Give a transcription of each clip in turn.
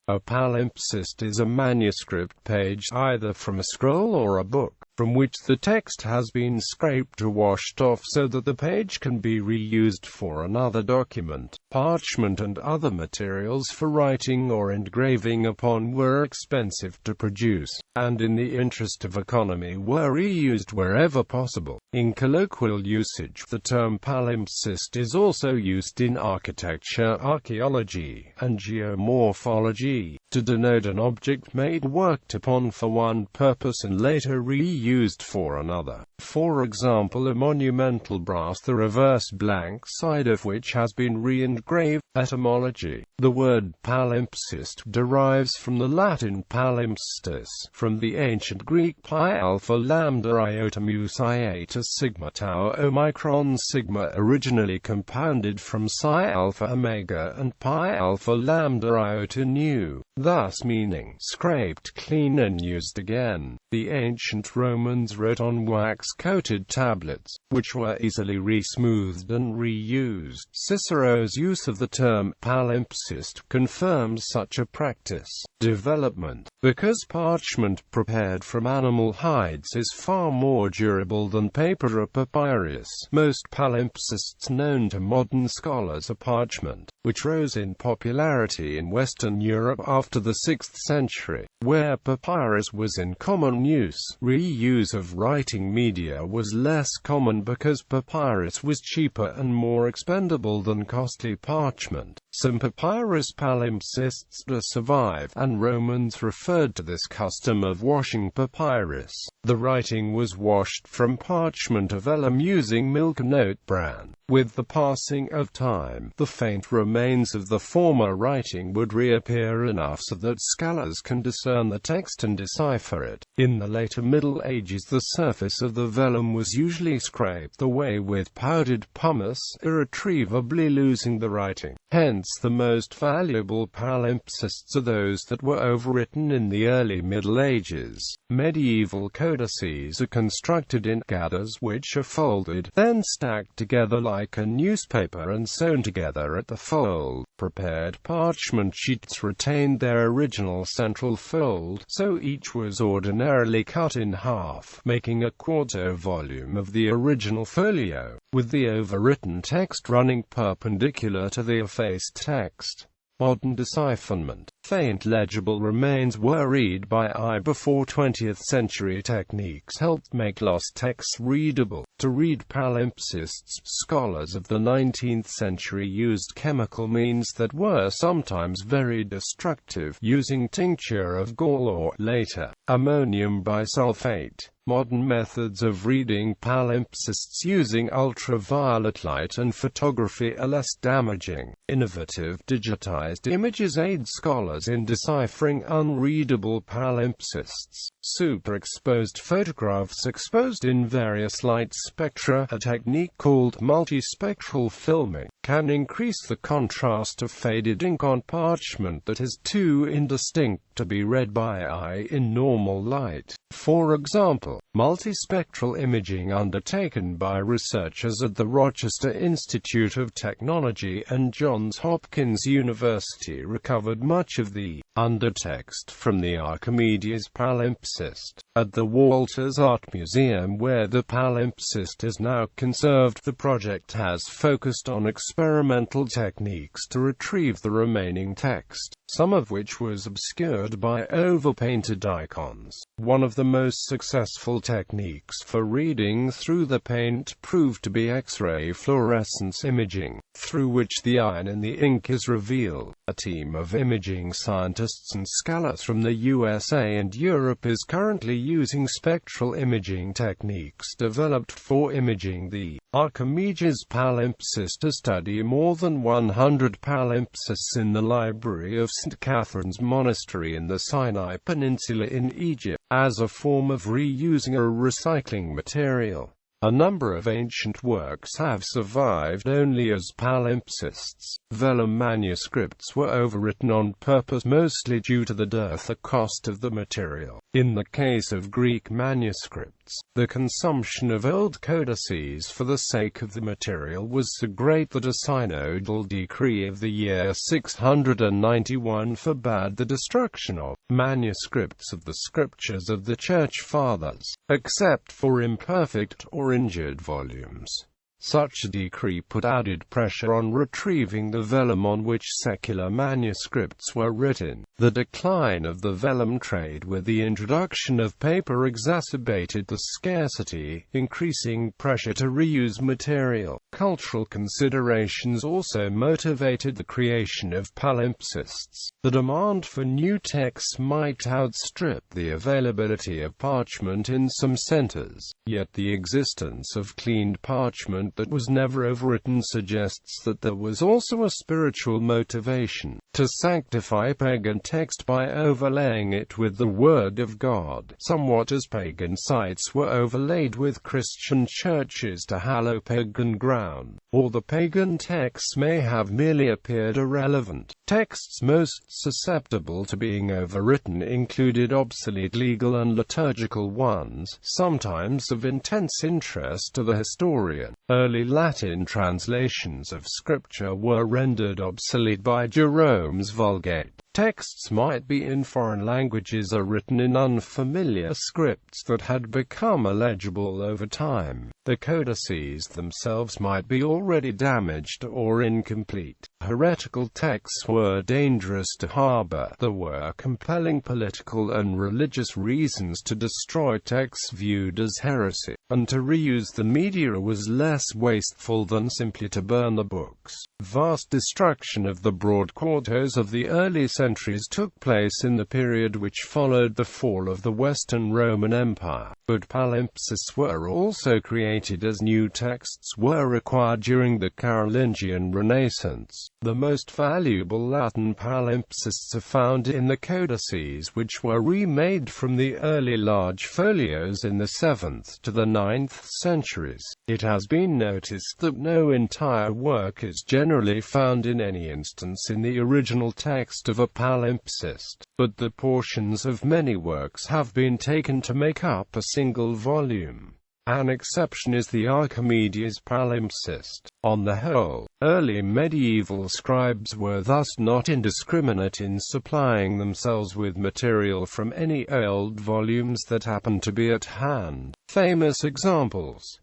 A palimpsest is a manuscript page, either from a scroll or a book, from which the text has been scraped or washed off so that the page can be reused for another document. Parchment and other materials for writing or engraving upon were expensive to produce, and in the interest of economy were reused wherever possible. In colloquial usage, the term palimpsest is also used in architecture, archaeology, and geomorphology, to denote an object made or worked upon for one purpose and later reused for another. For example, a monumental brass, the reverse blank side of which has been re-engraved. Etymology: the word palimpsest derives from the Latin palimpsestus, from the ancient Greek pi alpha lambda iota mu psi sigma tau omicron sigma, originally compounded from psi alpha omega and pi alpha lambda iota nu, thus meaning scraped clean and used again. The ancient Romans wrote on wax-coated tablets, which were easily re-smoothed and reused. Cicero's use of the term palimpsest confirms such a practice. Development: because parchment prepared from animal hides is far more durable than paper or papyrus, most palimpsests known to modern scholars are parchment, which rose in popularity in Western Europe after the 6th century, where papyrus was in common use. Reuse of writing media was less common because papyrus was cheaper and more expendable than costly parchment. Some papyrus palimpsests survive, and Romans referred to this custom of washing papyrus. The writing was washed from parchment of vellum using milk note bran. With the passing of time, the faint remains of the former writing would reappear enough so that scholars can discern the text and decipher it. In the later Middle Ages, the surface of the vellum was usually scraped away with powdered pumice, irretrievably losing the writing. Hence, the most valuable palimpsests are those that were overwritten in the early Middle Ages. Medieval codices are constructed in gathers which are folded, then stacked together like a newspaper and sewn together at the fold. Prepared parchment sheets retained their original central fold, so each was ordinarily cut in half, making a quarto volume of the original folio, with the overwritten text running perpendicular to the effaced text. Modern decipherment. Faint legible remains were read by eye before 20th century techniques helped make lost texts readable. To read palimpsests, scholars of the 19th century used chemical means that were sometimes very destructive, using tincture of gall or, later, ammonium bisulfate. Modern methods of reading palimpsests using ultraviolet light and photography are less damaging. Innovative digitized images aid scholars in deciphering unreadable palimpsests. Superexposed photographs exposed in various light spectra, a technique called multispectral filming, can increase the contrast of faded ink on parchment that is too indistinct to be read by eye in normal light. For example, multispectral imaging undertaken by researchers at the Rochester Institute of Technology and Johns Hopkins University recovered much of the undertext from the Archimedes palimpsest. At the Walters Art Museum, where the palimpsest is now conserved, the project has focused on experimental techniques to retrieve the remaining text, some of which was obscured by overpainted icons. One of the most successful techniques for reading through the paint proved to be X-ray fluorescence imaging, through which the iron in the ink is revealed. A team of imaging scientists and scholars from the USA and Europe is currently using spectral imaging techniques developed for imaging the Archimedes palimpsest to study more than 100 palimpsests in the library of St. Catherine's Monastery in the Sinai Peninsula in Egypt, as a form of reusing or recycling material. A number of ancient works have survived only as palimpsests. Vellum manuscripts were overwritten on purpose, mostly due to the dearth or cost of the material. In the case of Greek manuscripts, the consumption of old codices for the sake of the material was so great that a synodal decree of the year 691 forbade the destruction of manuscripts of the scriptures of the Church Fathers, except for imperfect or injured volumes. Such a decree put added pressure on retrieving the vellum on which secular manuscripts were written. The decline of the vellum trade with the introduction of paper exacerbated the scarcity, increasing pressure to reuse material. Cultural considerations also motivated the creation of palimpsests. The demand for new texts might outstrip the availability of parchment in some centers, yet the existence of cleaned parchment that was never overwritten suggests that there was also a spiritual motivation to sanctify pagan text by overlaying it with the Word of God, somewhat as pagan sites were overlaid with Christian churches to hallow pagan ground. Or the pagan texts may have merely appeared irrelevant. Texts most susceptible to being overwritten included obsolete legal and liturgical ones, sometimes of intense interest to the historian. Early Latin translations of Scripture were rendered obsolete by Jerome's Vulgate. Texts might be in foreign languages or written in unfamiliar scripts that had become illegible over time. The codices themselves might be already damaged or incomplete. Heretical texts were dangerous to harbor. There were compelling political and religious reasons to destroy texts viewed as heresy, and to reuse the media was less wasteful than simply to burn the books. Vast destruction of the broad quartos of the early centuries took place in the period which followed the fall of the Western Roman Empire, but palimpsests were also created as new texts were required during the Carolingian Renaissance. The most valuable Latin palimpsests are found in the codices which were remade from the early large folios in the 7th to the 9th centuries. It has been noticed that no entire work is generally found in any instance in the original text of a palimpsest, but the portions of many works have been taken to make up a single volume. An exception is the Archimedes palimpsest. On the whole, early medieval scribes were thus not indiscriminate in supplying themselves with material from any old volumes that happened to be at hand. Famous examples.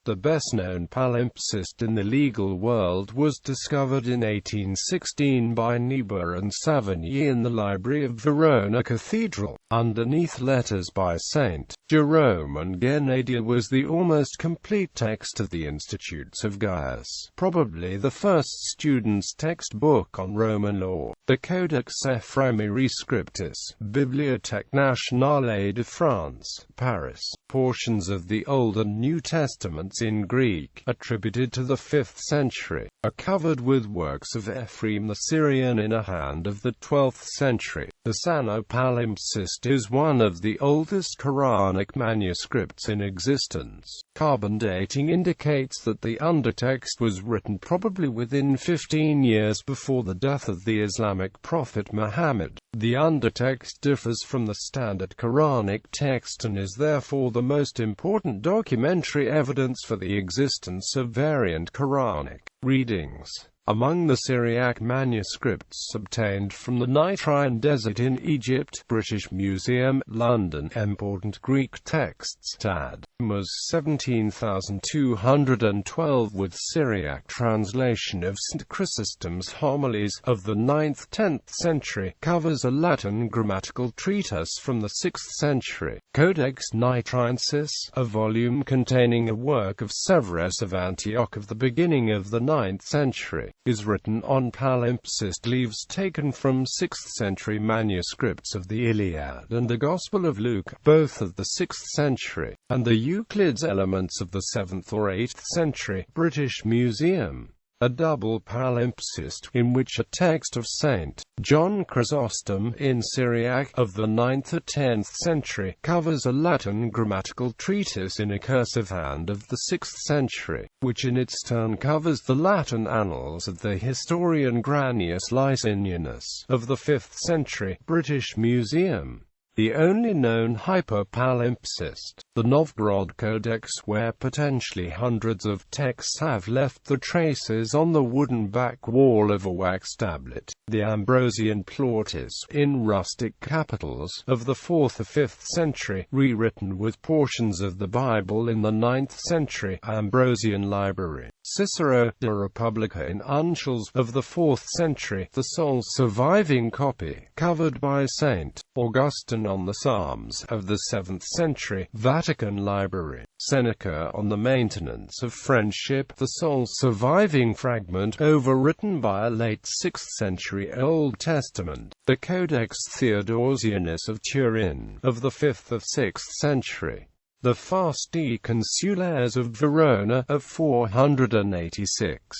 The best-known palimpsest in the legal world was discovered in 1816 by Niebuhr and Savigny in the library of Verona Cathedral. Underneath letters by St. Jerome and Genadia was the almost complete text of the Institutes of Gaius, probably the first student's textbook on Roman law. The Codex Ephraemi Scriptus, Bibliothèque Nationale de France, Paris. Portions of the Old and New Testaments in Greek, attributed to the 5th century, are covered with works of Ephraim the Syrian in a hand of the 12th century. The Sano palimpsest is one of the oldest Quranic manuscripts in existence. Carbon dating indicates that the undertext was written probably within 15 years before the death of the Islamic prophet Muhammad. The undertext differs from the standard Quranic text and is therefore the most important documentary evidence for the existence of variant Quranic readings. Among the Syriac manuscripts obtained from the Nitrian Desert in Egypt, British Museum, London, important Greek texts, Tad, was 17,212 with Syriac translation of St. Chrysostom's homilies of the 9th–10th century, covers a Latin grammatical treatise from the 6th century. Codex Nitriensis, a volume containing a work of Severus of Antioch of the beginning of the 9th century, is written on palimpsest leaves taken from 6th century manuscripts of the Iliad and the Gospel of Luke, both of the 6th century, and the Euclid's Elements of the 7th or 8th century. British Museum. a double palimpsest, in which a text of St. John Chrysostom in Syriac of the 9th or 10th century covers a Latin grammatical treatise in a cursive hand of the 6th century, which in its turn covers the Latin annals of the historian Granius Licinianus of the 5th century, British Museum. The only known hyperpalimpsest, the Novgorod Codex, where potentially hundreds of texts have left their traces on the wooden back wall of a wax tablet, the Ambrosian Plautus, in rustic capitals, of the 4th or 5th century, rewritten with portions of the Bible in the 9th century, Ambrosian Library. Cicero, De Republica in uncials, of the 4th century, the sole surviving copy, covered by St. Augustine on the Psalms, of the 7th century, Vatican Library. Seneca on the maintenance of friendship, the sole surviving fragment, overwritten by a late 6th century Old Testament. The Codex Theodosianus of Turin, of the 5th or 6th century. The Fasti Consulares of Verona, of 486.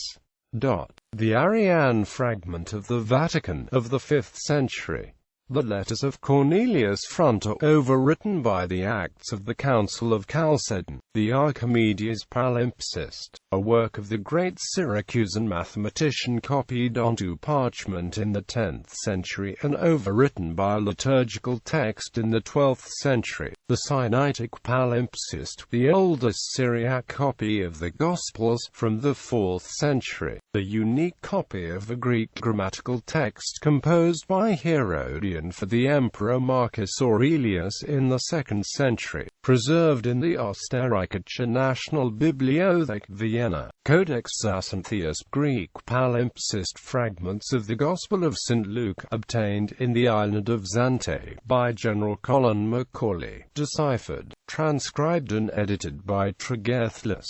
The Arian fragment of the Vatican, of the 5th century. The Letters of Cornelius Fronto, overwritten by the Acts of the Council of Chalcedon. The Archimedes Palimpsest, a work of the great Syracusan mathematician copied onto parchment in the 10th century and overwritten by a liturgical text in the 12th century. The Sinaitic Palimpsest, the oldest Syriac copy of the Gospels, from the 4th century. The unique copy of a Greek grammatical text composed by Herodian for the Emperor Marcus Aurelius in the 2nd century, preserved in the Österreichische National Bibliothek, Vienna. Codex Zacynthius, Greek palimpsest, fragments of the Gospel of St. Luke, obtained in the island of Zante by General Colin Macaulay, deciphered, transcribed and edited by Tregethlus.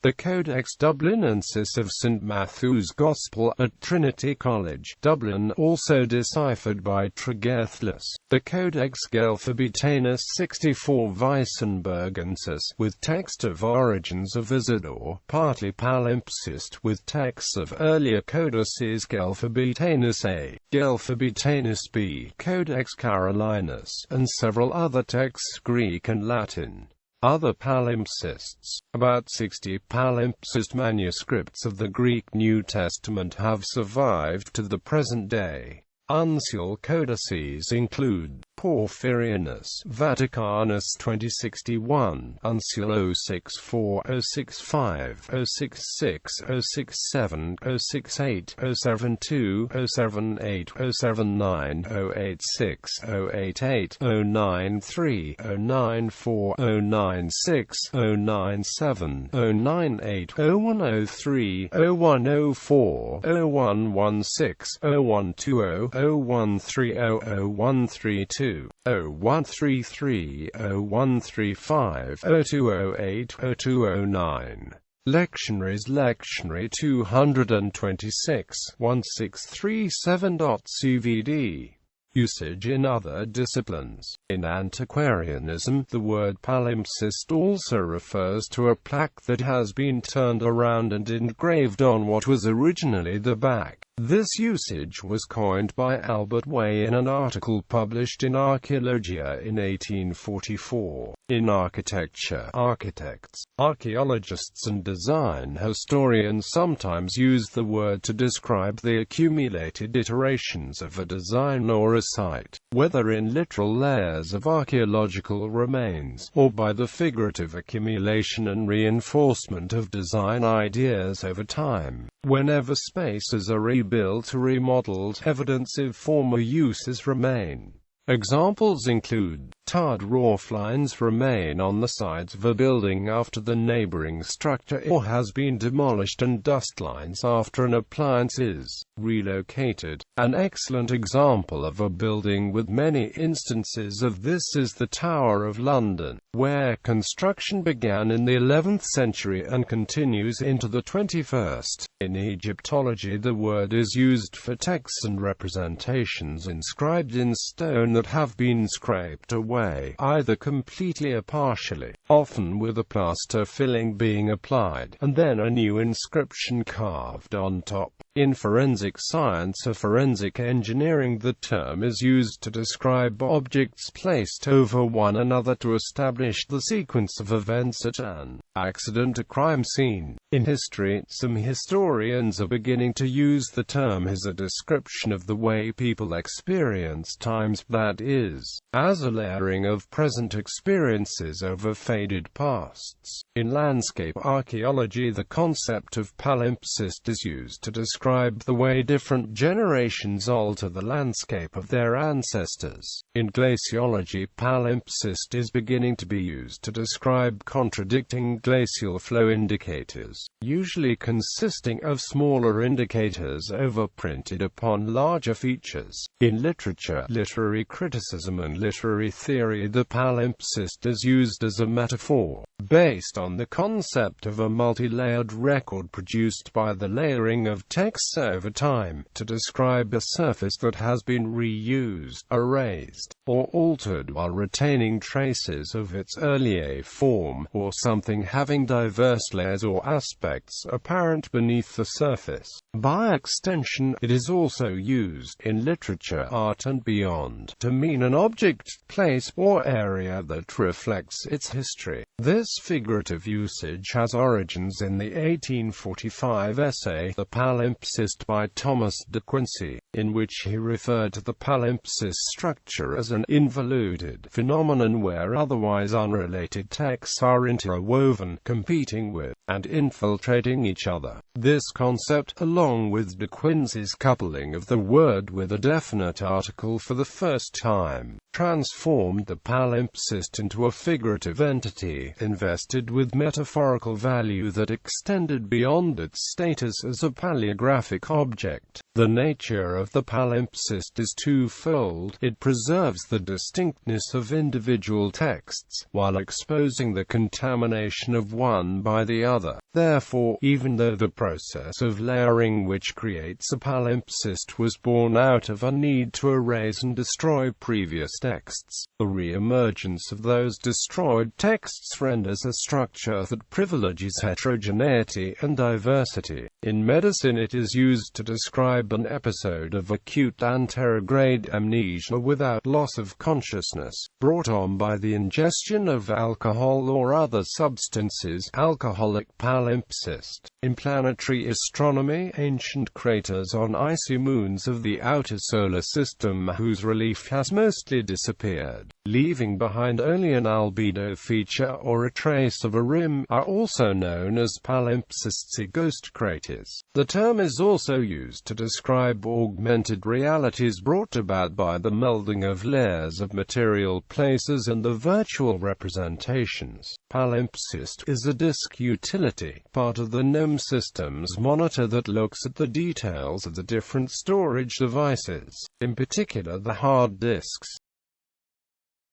The Codex Dublinensis of St. Matthew's Gospel at Trinity College, Dublin, also deciphered by Tregethlus. The Codex Gelferbetanus 64 Weissenbergensis, with text of Origins of Isidore, partly palimpsest, with texts of earlier codices Gelferbetanus A, Gelferbetanus B, Codex Carolinus, and several other texts Greek and Latin. Other palimpsests. About 60 palimpsest manuscripts of the Greek New Testament have survived to the present day. Uncial codices include Porphyrianus, Vaticanus 2061, Uncial 064, 065, 066, 067, 068, 072, 078, 079, 086, 088, 093, 094, 096, 097, 098, 0103, 0104, 0116, 0120, 0130, 0132, 0133, 0135, 0208, 0209. Lectionaries. Lectionary 226, 1637.cvd. Usage in other disciplines. In antiquarianism, the word palimpsest also refers to a plaque that has been turned around and engraved on what was originally the back. This usage was coined by Albert Way in an article published in Archaeologia in 1844. In architecture, architects, archaeologists and design historians sometimes use the word to describe the accumulated iterations of a design or a site, whether in literal layers of archaeological remains, or by the figurative accumulation and reinforcement of design ideas over time. Whenever spaces are rebuilt or remodeled, evidence of former uses remain. Examples include, tarred rooflines remain on the sides of a building after the neighboring structure or has been demolished, and dust lines after an appliance is relocated. An excellent example of a building with many instances of this is the Tower of London, where construction began in the 11th century and continues into the 21st. In Egyptology, the word is used for texts and representations inscribed in stone that have been scraped away. way, either completely or partially, often with a plaster filling being applied, and then a new inscription carved on top. In forensic science or forensic engineering, the term is used to describe objects placed over one another to establish the sequence of events at an accident or crime scene. In history, some historians are beginning to use the term as a description of the way people experience times, that is, as a layering of present experiences over faded pasts. In landscape archaeology, the concept of palimpsest is used to describe the way different generations alter the landscape of their ancestors. In glaciology, palimpsest is beginning to be used to describe contradicting glacial flow indicators, usually consisting of smaller indicators overprinted upon larger features. In literature, literary criticism and literary theory, the palimpsest is used as a metaphor, based on the concept of a multi-layered record produced by the layering of texts over time, to describe a surface that has been reused, erased, or altered while retaining traces of its earlier form, or something having diverse layers or aspects apparent beneath the surface. By extension, it is also used, in literature, art and beyond, to mean an object, place, or area that reflects its history. This figurative usage has origins in the 1845 essay, The Palimpsest by Thomas de Quincey, in which he referred to the palimpsest structure as an involuted phenomenon where otherwise unrelated texts are interwoven, competing with, and infiltrating each other. This concept, along with de Quincey's coupling of the word with a definite article for the first time, transformed the palimpsest into a figurative entity, invested with metaphorical value that extended beyond its status as a paleographic object. The nature of the palimpsest is twofold. It preserves the distinctness of individual texts, while exposing the contamination of one by the other. Therefore, even though the process of layering which creates a palimpsest was born out of a need to erase and destroy previous texts, the re-emergence of those destroyed texts renders a structure that privileges heterogeneity and diversity. In medicine, it is used to describe an episode of acute anterograde amnesia without loss of consciousness, brought on by the ingestion of alcohol or other substances, alcoholic palimpsest. In planetary astronomy, ancient craters on icy moons of the outer solar system whose relief has mostly disappeared, leaving behind only an albedo feature or a trace of a rim, are also known as palimpsesty ghost craters. The term is also used to describe augmented realities brought about by the melding of layers of material places and the virtual representations. Palimpsest is a disk utility, part of the GNOME system's monitor that looks at the details of the different storage devices, in particular the hard disks.